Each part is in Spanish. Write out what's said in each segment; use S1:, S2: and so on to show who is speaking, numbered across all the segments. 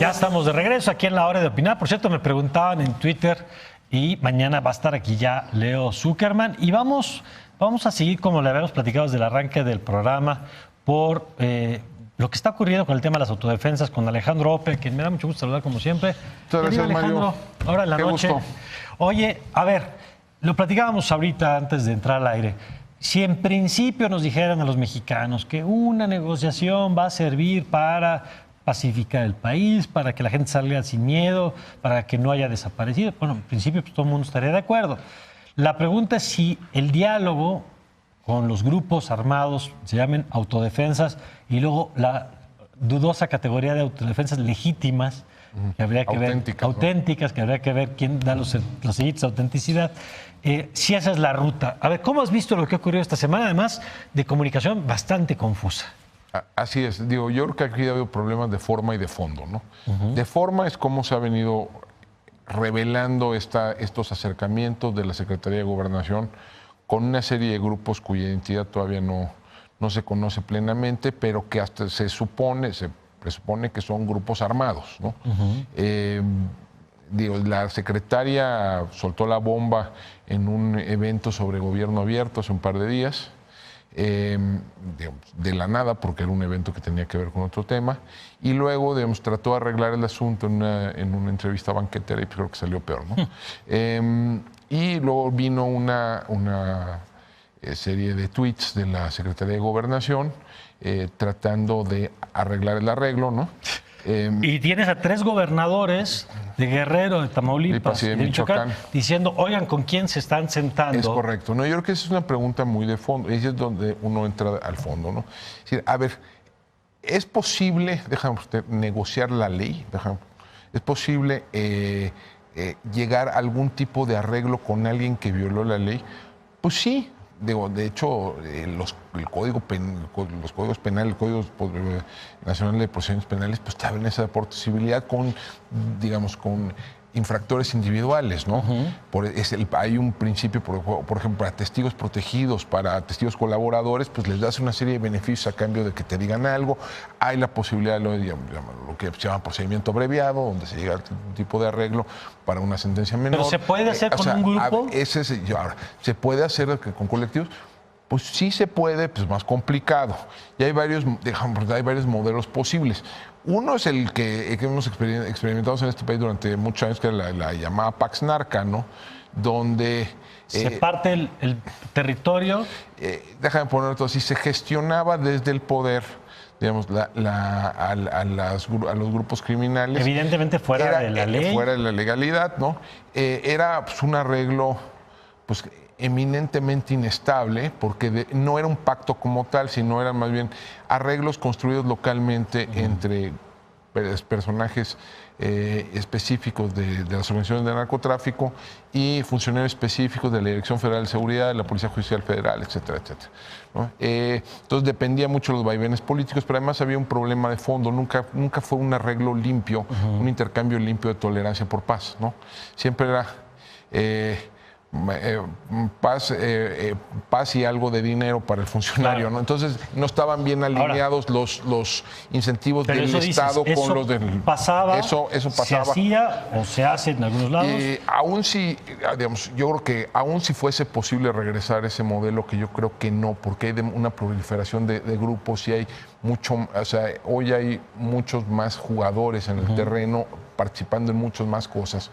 S1: Ya estamos de regreso aquí en La Hora de Opinar. Por cierto, me preguntaban en Twitter y mañana va a estar aquí ya Leo Zuckerman. Y vamos a seguir, como le habíamos platicado desde el arranque del programa, por lo que está ocurriendo con el tema de las autodefensas con Alejandro Ope, quien me da mucho gusto saludar como siempre.
S2: Muchas gracias,
S1: Alejandro,
S2: Mario.
S1: ahora en la noche.
S2: Gusto.
S1: Oye, a ver, lo platicábamos ahorita antes de entrar al aire. Si en principio nos dijeran a los mexicanos que una negociación va a servir para pacificar el país, para que la gente salga sin miedo, para que no haya desaparecido, bueno, en principio pues, todo el mundo estaría de acuerdo. La pregunta es si el diálogo con los grupos armados, se llamen autodefensas, y luego la dudosa categoría de autodefensas legítimas, que habría que auténticas, ¿no? Que habría que ver quién da los sellitos de autenticidad. Si esa es la ruta. A ver, ¿cómo has visto lo que ha ocurrido esta semana? Además de comunicación bastante confusa.
S2: Así es. Digo, yo creo que aquí ha habido problemas de forma y de fondo, ¿no? De forma es cómo se ha venido revelando estos acercamientos de la Secretaría de Gobernación con una serie de grupos cuya identidad todavía no se conoce plenamente, pero que hasta se presupone que son grupos armados, ¿no? Digo, la secretaria soltó la bomba en un evento sobre gobierno abierto hace un par de días, de la nada, porque era un evento que tenía que ver con otro tema, y luego trató de arreglar el asunto en una entrevista banquetera y creo que salió peor, ¿no? Y luego vino una serie de tweets de la Secretaría de Gobernación tratando de arreglar el arreglo, ¿no?
S1: Y tienes a 3 gobernadores de Guerrero, de Tamaulipas
S2: y de Michoacán
S1: diciendo, oigan, ¿con quién se están sentando?
S2: Es correcto. No, yo creo que esa es una pregunta muy de fondo. Y es donde uno entra al fondo, ¿no? Es decir, a ver, ¿es posible, negociar la ley? ¿Es posible llegar a algún tipo de arreglo con alguien que violó la ley? Pues sí. Digo, de hecho, los códigos penales, el Código Nacional de Procedimientos Penales, pues estaban esa posibilidad con infractores individuales, ¿no? Hay un principio, por ejemplo, para testigos protegidos, para testigos colaboradores, pues les das una serie de beneficios a cambio de que te digan algo. Hay la posibilidad de lo que se llama procedimiento abreviado, donde se llega a algún tipo de arreglo para una sentencia menor.
S1: ¿Pero se puede hacer con un grupo?
S2: Ahora, ¿se puede hacer con colectivos? Pues sí se puede, pues más complicado. Y hay varios modelos posibles. Uno es el que hemos experimentado en este país durante muchos años, que es la llamada Pax Narca, ¿no? Donde
S1: se parte el territorio.
S2: Déjame ponerlo todo así, se gestionaba desde el poder, digamos, a los grupos criminales.
S1: Evidentemente fuera de la ley.
S2: Fuera de la legalidad, ¿no? Era pues, un arreglo, pues, eminentemente inestable, porque no era un pacto como tal, sino eran más bien arreglos construidos localmente entre personajes específicos de las organizaciones de narcotráfico y funcionarios específicos de la Dirección Federal de Seguridad, de la Policía Judicial Federal, etcétera, etcétera, ¿no? Entonces dependía mucho de los vaivenes políticos, pero además había un problema de fondo. Nunca fue un arreglo limpio, un intercambio limpio de tolerancia por paz, ¿no? Siempre era paz y algo de dinero para el funcionario, claro, ¿no? Entonces no estaban bien alineados. Ahora, los incentivos del Estado con los del...
S1: Pasaba,
S2: eso pasaba.
S1: ¿Se hacía o se hace en algunos lados?
S2: Aún si, digamos, yo creo que aún si fuese posible regresar a ese modelo, que yo creo que no, porque hay una proliferación de grupos y hay mucho, o sea, hoy hay muchos más jugadores en el terreno participando en muchas más cosas.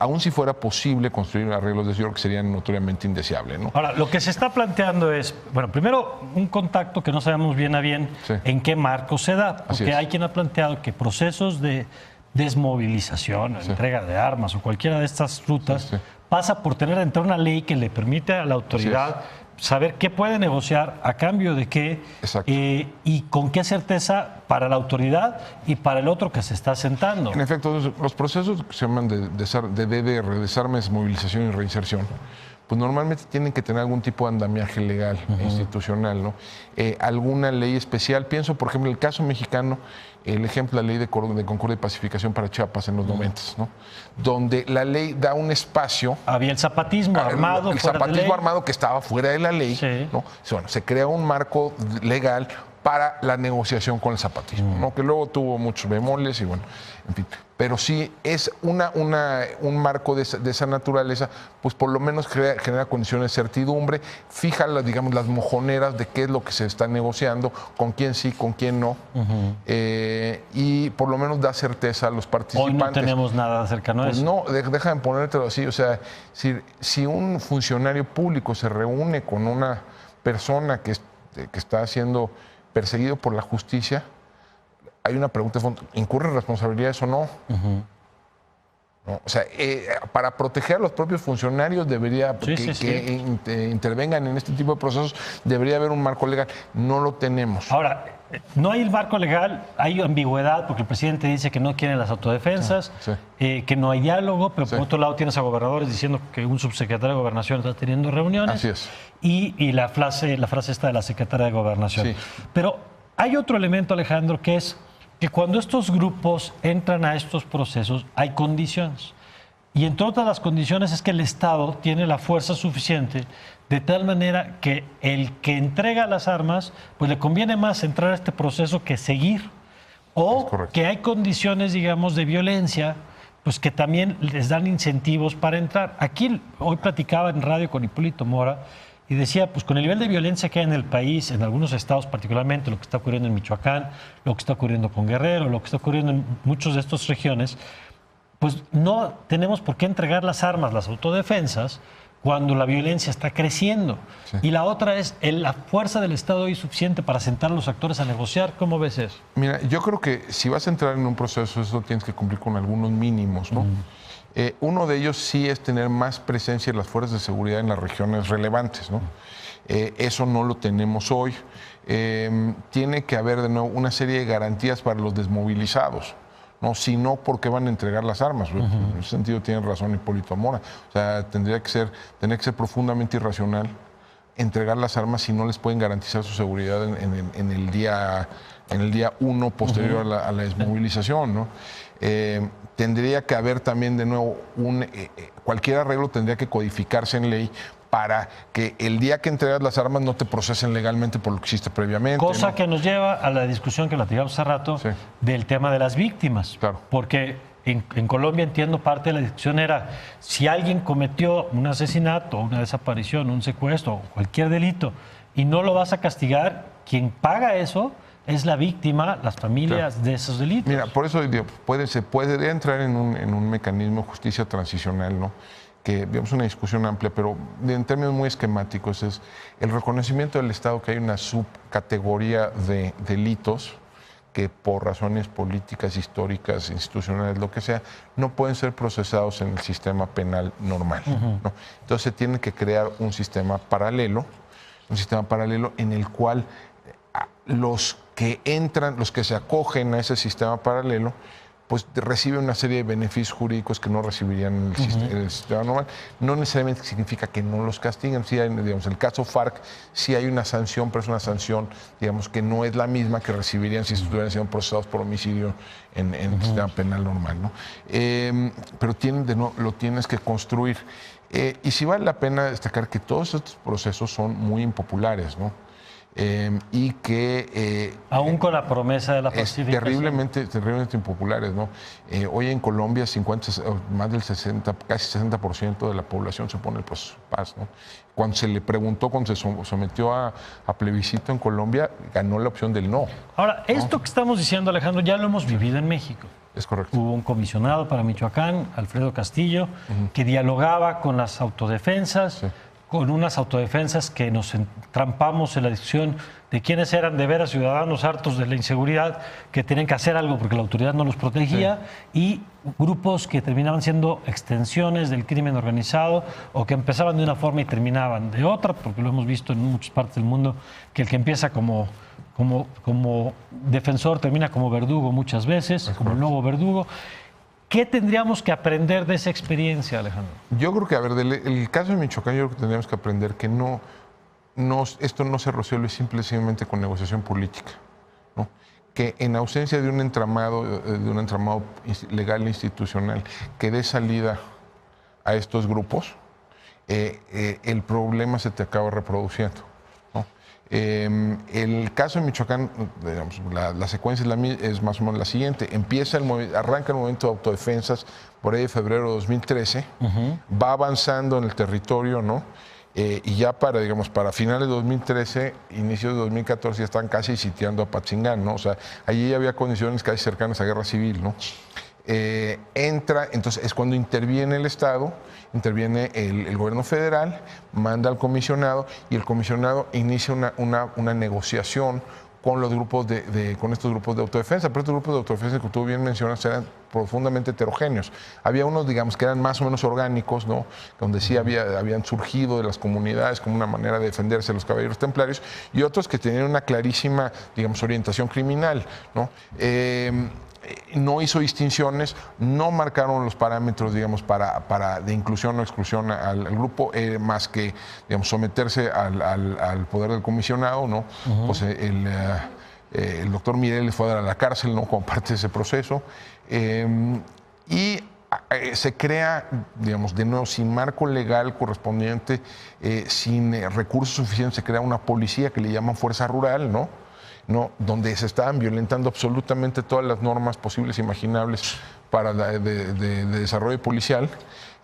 S2: Aún si fuera posible construir arreglos de ese, yo creo que serían notoriamente indeseables, ¿no?
S1: Ahora, lo que se está planteando es, bueno, primero un contacto que no sabemos bien a bien en qué marco se da, porque hay quien ha planteado que procesos de desmovilización, entrega de armas o cualquiera de estas rutas pasa por tener dentro una ley que le permite a la autoridad saber qué puede negociar, a cambio de qué, y con qué certeza para la autoridad y para el otro que se está sentando.
S2: En efecto, los procesos que se llaman de desarme, desmovilización y reinserción, pues normalmente tienen que tener algún tipo de andamiaje legal e institucional, ¿no? Alguna ley especial. Pienso, por ejemplo, en el caso mexicano, el ejemplo de la ley de concordia y pacificación para Chiapas en los 90, ¿no? Donde la ley da un espacio.
S1: Había el zapatismo armado.
S2: El zapatismo armado que estaba fuera de la ley, ¿no? Bueno, se crea un marco legal para la negociación con el zapatismo, ¿no? Que luego tuvo muchos bemoles y bueno, en fin. Pero sí es un marco de esa naturaleza, pues por lo menos genera condiciones de certidumbre, fija digamos, las mojoneras de qué es lo que se está negociando, con quién sí, con quién no, y por lo menos da certeza a los participantes.
S1: Hoy no tenemos nada cercano a
S2: pues
S1: eso.
S2: no, deja de ponértelo así, o sea, si un funcionario público se reúne con una persona que está siendo perseguido por la justicia, hay una pregunta de fondo, ¿incurren responsabilidades o no? ¿No? O sea, para proteger a los propios funcionarios debería que intervengan en este tipo de procesos, debería haber un marco legal. No lo tenemos.
S1: Ahora, no hay el marco legal, hay ambigüedad porque el presidente dice que no quiere las autodefensas, que no hay diálogo, pero por otro lado tienes a gobernadores diciendo que un subsecretario de Gobernación está teniendo reuniones.
S2: Así es.
S1: Y la frase esta de la secretaria de Gobernación.
S2: Sí.
S1: Pero hay otro elemento, Alejandro, que es que cuando estos grupos entran a estos procesos hay condiciones. Y entre otras las condiciones es que el Estado tiene la fuerza suficiente de tal manera que el que entrega las armas, pues le conviene más entrar a este proceso que seguir. O que hay condiciones, digamos, de violencia, pues que también les dan incentivos para entrar. Aquí hoy platicaba en radio con Hipólito Mora y decía, pues con el nivel de violencia que hay en el país, en algunos estados particularmente, lo que está ocurriendo en Michoacán, lo que está ocurriendo con Guerrero, lo que está ocurriendo en muchas de estas regiones, pues no tenemos por qué entregar las armas, las autodefensas, cuando la violencia está creciendo. Sí. Y la otra es, la fuerza del Estado es suficiente para sentar a los actores a negociar. ¿Cómo ves eso?
S2: Mira, yo creo que si vas a entrar en un proceso, eso tienes que cumplir con algunos mínimos, ¿no? Uno de ellos sí es tener más presencia de las fuerzas de seguridad en las regiones relevantes, ¿no? Eso no lo tenemos hoy. Tiene que haber de nuevo una serie de garantías para los desmovilizados, ¿no? Si no, ¿por qué van a entregar las armas? En ese sentido tiene razón Hipólito Mora. O sea, tendría que ser profundamente irracional entregar las armas si no les pueden garantizar su seguridad en el día 1 posterior a la desmovilización, ¿no? Tendría que haber también de nuevo cualquier arreglo tendría que codificarse en ley para que el día que entregas las armas no te procesen legalmente por lo que hiciste previamente.
S1: Cosa
S2: ¿no?
S1: que nos lleva a la discusión que platicamos hace rato del tema de las víctimas.
S2: Claro.
S1: Porque en Colombia, entiendo, parte de la discusión era si alguien cometió un asesinato, una desaparición, un secuestro o cualquier delito y no lo vas a castigar, quien paga eso es la víctima, las familias de esos delitos.
S2: Mira, por eso digo, se puede entrar en un mecanismo de justicia transicional, ¿no? Que vemos una discusión amplia, pero en términos muy esquemáticos es el reconocimiento del Estado que hay una subcategoría de delitos que por razones políticas, históricas, institucionales, lo que sea, no pueden ser procesados en el sistema penal normal, ¿no? Entonces se tiene que crear un sistema paralelo en el cual los que entran, los que se acogen a ese sistema paralelo, pues reciben una serie de beneficios jurídicos que no recibirían en el sistema normal. No necesariamente significa que no los castiguen. Sí hay, digamos, en el caso FARC sí hay una sanción, pero es una sanción, digamos, que no es la misma que recibirían si estuvieran siendo procesados por homicidio en el sistema penal normal, ¿no? Pero lo tienes que construir. Y sí vale la pena destacar que todos estos procesos son muy impopulares, ¿no? Y que
S1: aún con la promesa de la pacificación,
S2: terriblemente impopulares, ¿no? Hoy en Colombia más del casi 60% de la población se opone al proceso de paz, ¿no? Cuando se le preguntó, cuando se sometió a plebiscito en Colombia, ganó la opción del no.
S1: Ahora, esto que estamos diciendo, Alejandro, ya lo hemos vivido en México.
S2: Es correcto.
S1: Hubo un comisionado para Michoacán, Alfredo Castillo, que dialogaba con las autodefensas, con unas autodefensas que nos entrampamos en la discusión de quiénes eran de veras ciudadanos hartos de la inseguridad, que tenían que hacer algo porque la autoridad no los protegía, y grupos que terminaban siendo extensiones del crimen organizado o que empezaban de una forma y terminaban de otra, porque lo hemos visto en muchas partes del mundo, que el que empieza como defensor termina como verdugo muchas veces, como el nuevo verdugo. ¿Qué tendríamos que aprender de esa experiencia, Alejandro?
S2: Yo creo que, a ver, el caso de Michoacán, yo creo que tendríamos que aprender que esto no se resuelve simplemente con negociación política, ¿no? Que en ausencia de un entramado legal e institucional que dé salida a estos grupos, el problema se te acaba reproduciendo, ¿no? El caso de Michoacán, digamos, la secuencia es más o menos la siguiente. Arranca el movimiento de autodefensas por ahí de febrero de 2013, va avanzando en el territorio, ¿no? Y ya para finales de 2013, inicio de 2014, ya están casi sitiando a Patzingán, ¿no? O sea, allí ya había condiciones casi cercanas a guerra civil, ¿no? Entonces es cuando interviene el Estado, interviene el gobierno federal, manda al comisionado y el comisionado inicia una negociación con los grupos con estos grupos de autodefensa. Pero estos grupos de autodefensa que tú bien mencionas eran profundamente heterogéneos. Había unos, digamos, que eran más o menos orgánicos, ¿no? Donde sí habían surgido de las comunidades como una manera de defenderse los caballeros templarios, y otros que tenían una clarísima, digamos, orientación criminal, ¿no? No hizo distinciones, no marcaron los parámetros, digamos, de inclusión o exclusión al grupo, más que, digamos, someterse al poder del comisionado, ¿no? Pues el doctor Mireles fue a dar a la cárcel, ¿no? Como parte de ese proceso. Y se crea, digamos, de nuevo, sin marco legal correspondiente, sin recursos suficientes, se crea una policía que le llaman Fuerza Rural, ¿no? Donde se estaban violentando absolutamente todas las normas posibles e imaginables de desarrollo policial,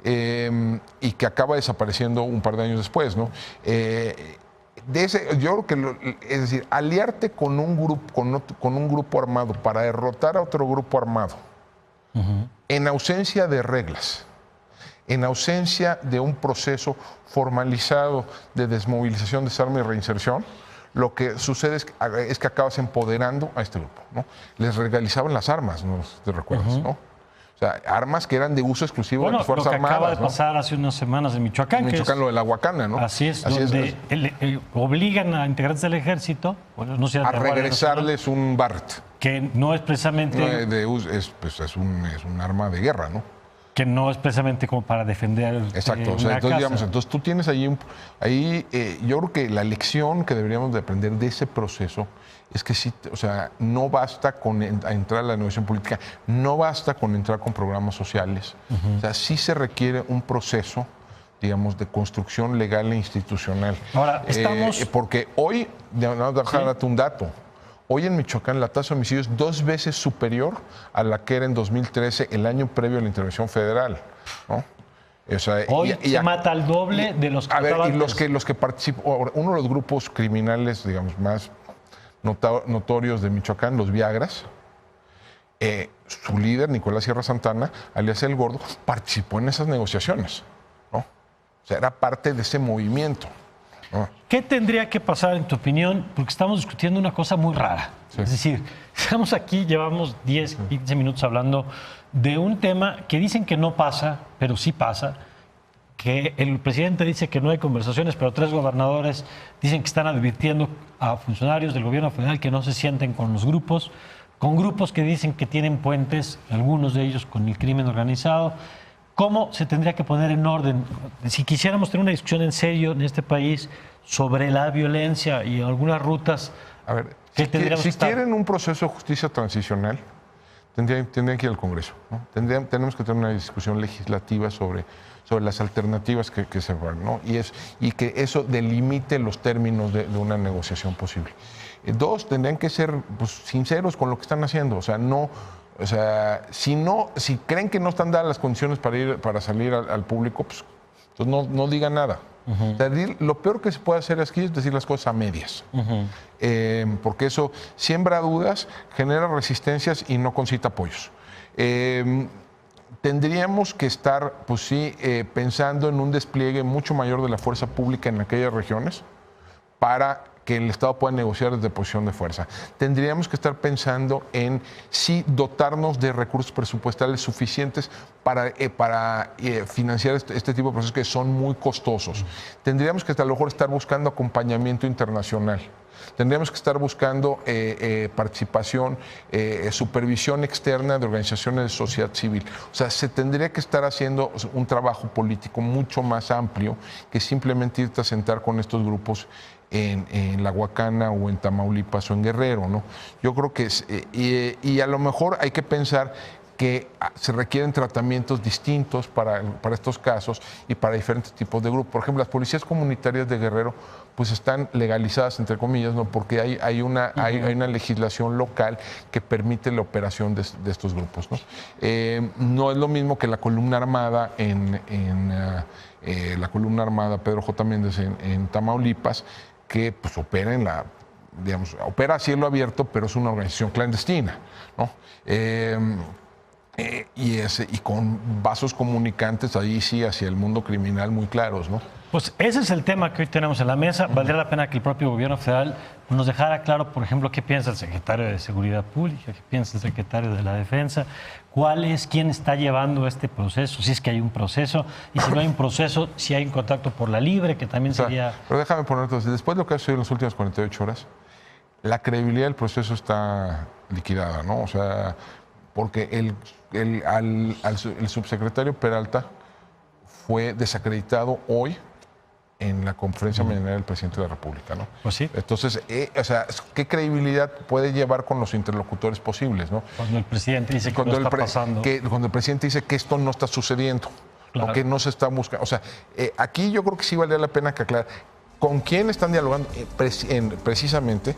S2: y que acaba desapareciendo un par de años después, ¿no? Yo creo que, es decir, aliarte con un grupo armado para derrotar a otro grupo armado, en ausencia de reglas, en ausencia de un proceso formalizado de desmovilización, desarme y reinserción, lo que sucede es que acabas empoderando a este grupo, ¿no? Les legalizaban las armas, ¿no te recuerdas? ¿No? O sea, armas que eran de uso exclusivo de las Fuerzas Armadas.
S1: Acaba de pasar hace unas semanas en Michoacán.
S2: En Michoacán, lo de la Huacana, ¿no?
S1: Así es, donde obligan a integrantes del ejército, bueno, no sé,
S2: a regresarles un Bart.
S1: Que no es precisamente...
S2: Es un arma de guerra, ¿no?
S1: Que no es precisamente como para defender.
S2: Exacto. O sea, entonces tú tienes yo creo que la lección que deberíamos de aprender de ese proceso es que sí, o sea, no basta con entrar a la negociación política, no basta con entrar con programas sociales. O sea, sí se requiere un proceso, digamos, de construcción legal e institucional.
S1: Ahora, estamos...
S2: porque hoy, darte un dato. Hoy en Michoacán la tasa de homicidios es 2 veces superior a la que era en 2013, el año previo a la intervención federal, ¿no? O sea,
S1: hoy se mata al doble de los que
S2: los que participan. Uno de los grupos criminales, digamos, más notorios de Michoacán, los Viagras, su líder, Nicolás Sierra Santana, alias El Gordo, participó en esas negociaciones, ¿no? O sea, era parte de ese movimiento.
S1: ¿Qué tendría que pasar, en tu opinión? Porque estamos discutiendo una cosa muy rara. Sí. Es decir, estamos aquí, llevamos 10, 15 minutos hablando de un tema que dicen que no pasa, pero sí pasa, que el presidente dice que no hay conversaciones, pero 3 gobernadores dicen que están advirtiendo a funcionarios del gobierno federal que no se sienten con los grupos, con grupos que dicen que tienen puentes, algunos de ellos con el crimen organizado. ¿Cómo se tendría que poner en orden? Si quisiéramos tener una discusión en serio en este país sobre la violencia y algunas rutas...
S2: A ver, si quieren un proceso de justicia transicional, tendrían que ir al Congreso, ¿no? Tenemos que tener una discusión legislativa sobre las alternativas que se van, ¿no? Y que eso delimite los términos de una negociación posible. 2, tendrían que ser, pues, sinceros con lo que están haciendo. O sea, si creen que no están dadas las condiciones para salir al público, pues no digan nada. O sea, lo peor que se puede hacer aquí es decir las cosas a medias. Porque eso siembra dudas, genera resistencias y no concita apoyos. Tendríamos que estar, pues sí, pensando en un despliegue mucho mayor de la fuerza pública en aquellas regiones para que el Estado pueda negociar desde posición de fuerza. Tendríamos que estar pensando en sí dotarnos de recursos presupuestales suficientes para financiar este tipo de procesos que son muy costosos. Tendríamos que a lo mejor estar buscando acompañamiento internacional. Tendríamos que estar buscando participación, supervisión externa de organizaciones de sociedad civil. O sea, se tendría que estar haciendo un trabajo político mucho más amplio que simplemente irte a sentar con estos grupos en la Huacana o en Tamaulipas o en Guerrero, ¿no? Yo creo que y a lo mejor hay que pensar que se requieren tratamientos distintos para estos casos y para diferentes tipos de grupos. Por ejemplo, las policías comunitarias de Guerrero pues están legalizadas, entre comillas, ¿no? Porque hay una legislación local que permite la operación de estos grupos, ¿no? No es lo mismo que la columna armada la columna armada Pedro J. Méndez en Tamaulipas, que pues opera opera a cielo abierto, pero es una organización clandestina, ¿no? Y con vasos comunicantes ahí sí hacia el mundo criminal muy claros, ¿no?
S1: Pues ese es el tema que hoy tenemos en la mesa. Valdría la pena que el propio gobierno federal nos dejara claro, por ejemplo, qué piensa el secretario de Seguridad Pública, qué piensa el secretario de la Defensa, quién está llevando este proceso, si es que hay un proceso, y si no hay un proceso, si hay un contacto por la libre, que también sería...
S2: Pero déjame poner entonces, después de lo que ha sucedido en las últimas 48 horas, la credibilidad del proceso está liquidada, ¿no? O sea, porque el subsecretario Peralta fue desacreditado hoy en la conferencia mañanera del presidente de la República, ¿no?
S1: Pues sí.
S2: Entonces, ¿qué credibilidad puede llevar con los interlocutores posibles, ¿no?
S1: Cuando el presidente dice que no está pasando.
S2: Cuando el presidente dice que esto no está sucediendo,
S1: claro,
S2: o que no se está buscando. O sea, aquí yo creo que sí valdría la pena que aclarar con quién están dialogando precisamente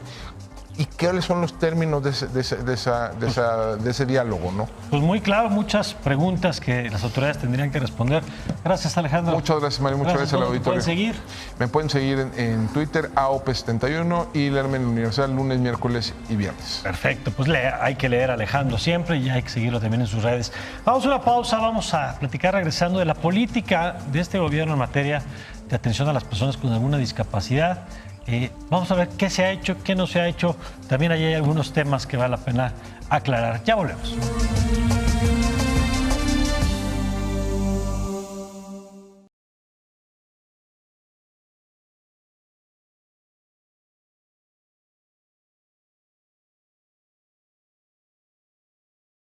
S2: y cuáles son los términos de ese diálogo, ¿no?
S1: Pues muy claro, muchas preguntas que las autoridades tendrían que responder. Gracias, Alejandro.
S2: Muchas gracias, Mario. Muchas gracias al auditorio.
S1: ¿Me pueden seguir?
S2: Me pueden seguir en Twitter, AOP71, y leerme en Universal lunes, miércoles y viernes.
S1: Perfecto, pues hay que leer a Alejandro siempre y hay que seguirlo también en sus redes. Vamos a una pausa, vamos a platicar regresando de la política de este gobierno en materia de atención a las personas con alguna discapacidad. Vamos a ver qué se ha hecho, qué no se ha hecho. También ahí hay algunos temas que vale la pena aclarar. Ya volvemos.